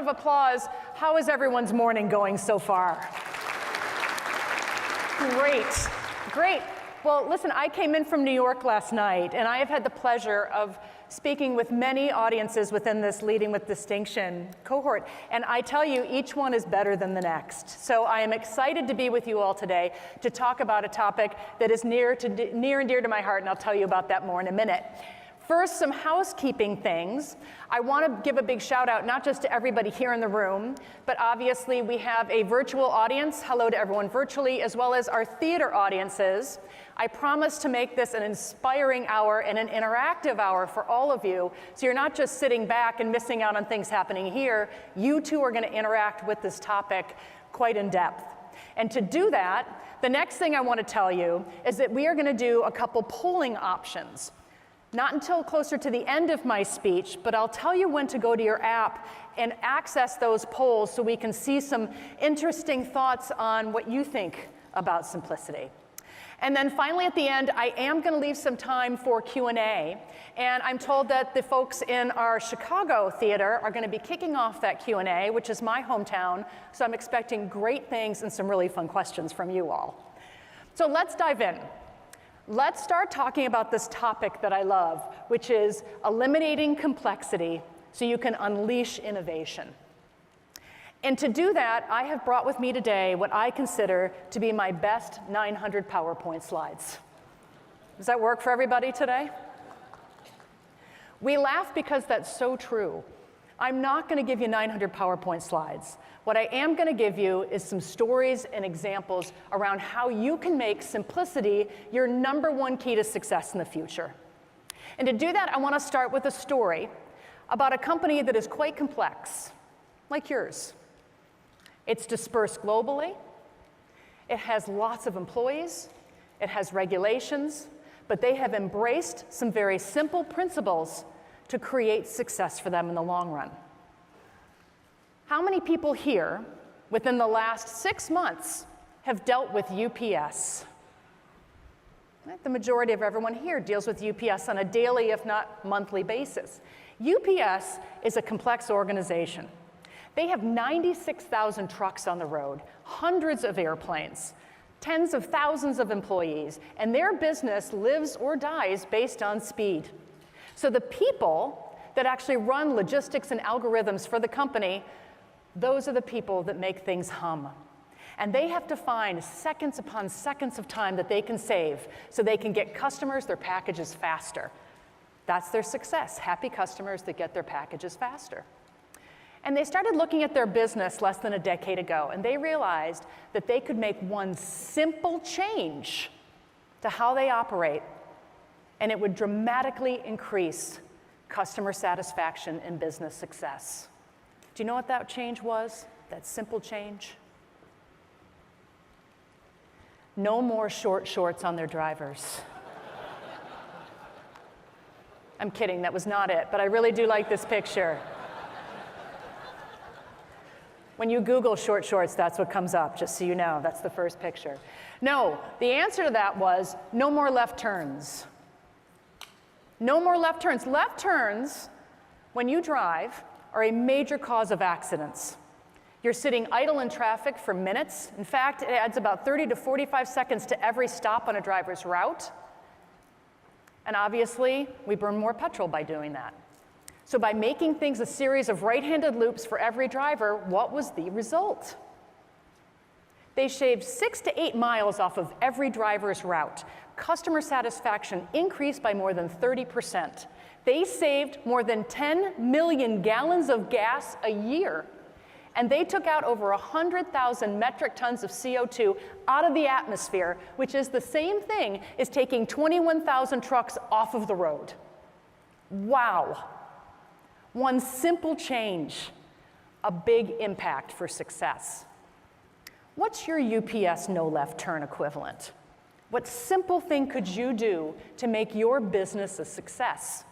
of applause. How is everyone's morning going so far? Great, great. Well, listen, I came in from New York last night, and I have had the pleasure of speaking with many audiences within this Leading with Distinction cohort, and I tell you, each one is better than the next. So I am excited to be with you all today to talk about a topic that is near and dear to my heart, and I'll tell you about that more in a minute. First, some housekeeping things. I want to give a big shout out, not just to everybody here in the room, but obviously we have a virtual audience. Hello to everyone virtually, as well as our theater audiences. I promise to make this an inspiring hour and an interactive hour for all of you, so you're not just sitting back and missing out on things happening here. You too are going to interact with this topic quite in depth. And to do that, the next thing I want to tell you is that we are going to do a couple polling options. Not until closer to the end of my speech, but I'll tell you when to go to your app and access those polls so we can see some interesting thoughts on what you think about simplicity. And then finally at the end, I am going to leave some time for Q&A, and I'm told that the folks in our Chicago theater are going to be kicking off that Q&A, which is my hometown, so I'm expecting great things and some really fun questions from you all. So let's dive in. Let's start talking about this topic that I love, which is eliminating complexity so you can unleash innovation. And to do that, I have brought with me today what I consider to be my best 900 PowerPoint slides. Does that work for everybody today? We laugh because that's so true. I'm not going to give you 900 PowerPoint slides. What I am going to give you is some stories and examples around how you can make simplicity your #1 key to success in the future. And to do that, I want to start with a story about a company that is quite complex, like yours. It's dispersed globally. It has lots of employees. It has regulations. But they have embraced some very simple principles to create success for them in the long run. How many people here within the last 6 months have dealt with UPS? The majority of everyone here deals with UPS on a daily, if not monthly basis. UPS is a complex organization. They have 96,000 trucks on the road, hundreds of airplanes, tens of thousands of employees, and their business lives or dies based on speed. So the people that actually run logistics and algorithms for the company, those are the people that make things hum. And they have to find seconds upon seconds of time that they can save so they can get customers their packages faster. That's their success, happy customers that get their packages faster. And they started looking at their business less than a decade ago, and they realized that they could make one simple change to how they operate, and it would dramatically increase customer satisfaction and business success. Do you know what that change was? That simple change? No more short shorts on their drivers. I'm kidding, that was not it, but I really do like this picture. When you Google short shorts, that's what comes up, just so you know. That's the first picture. No, the answer to that was no more left turns. No more left turns. Left turns, when you drive, are a major cause of accidents. You're sitting idle in traffic for minutes. In fact, it adds about 30 to 45 seconds to every stop on a driver's route. And obviously, we burn more petrol by doing that. So by making things a series of right-handed loops for every driver, what was the result? They shaved 6 to 8 miles off of every driver's route. Customer satisfaction increased by more than 30%. They saved more than 10 million gallons of gas a year. And they took out over 100,000 metric tons of CO2 out of the atmosphere, which is the same thing as taking 21,000 trucks off of the road. Wow. One simple change, a big impact for success. What's your UPS no left turn equivalent? What simple thing could you do to make your business a success?